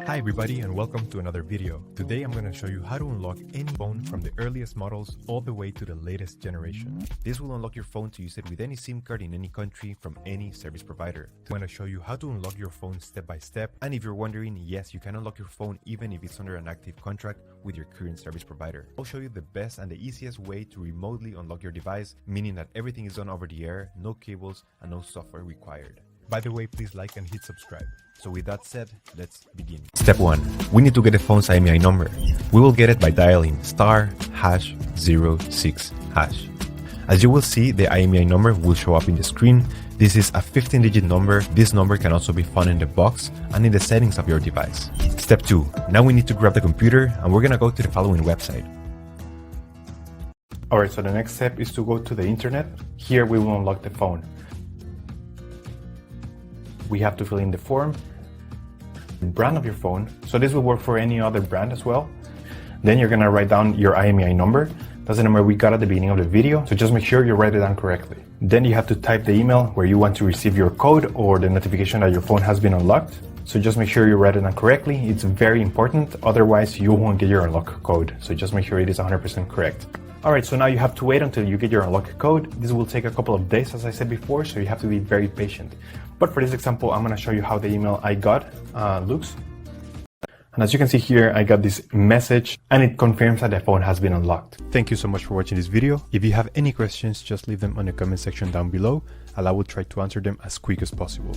Hi everybody and welcome to another video. Today I'm going to show you how to unlock any phone from the earliest models all the way to the latest generation. This will unlock your phone to use it with any SIM card in any country from any service provider. I'm going to show you how to unlock your phone step by step, and if you're wondering, yes, you can unlock your phone even if it's under an active contract with your current service provider. I'll show you the best and the easiest way to remotely unlock your device, meaning that everything is done over the air, no cables and no software required. By the way, please like and hit subscribe. So with that said, let's begin. Step 1. We need to get the phone's IMEI number. We will get it by dialing *#06#. As you will see, the IMEI number will show up in the screen. This is a 15-digit number. This number can also be found in the box and in the settings of your device. Step 2. Now we need to grab the computer and we're gonna go to the following website. Alright, so the next step is to go to the internet. Here we will unlock the phone. We have to fill in the form, the brand of your phone. So this will work for any other brand as well. Then you're gonna write down your IMEI number. That's the number we got at the beginning of the video. So just make sure you write it down correctly. Then you have to type the email where you want to receive your code or the notification that your phone has been unlocked. So just make sure you write it down correctly. It's very important. Otherwise you won't get your unlock code. So just make sure it is 100% correct. Alright, so now you have to wait until you get your unlock code. This will take a couple of days, as I said before, so you have to be very patient. But for this example, I'm going to show you how the email I got looks. And as you can see here, I got this message and it confirms that the phone has been unlocked. Thank you so much for watching this video. If you have any questions, just leave them on the comment section down below and I will try to answer them as quick as possible.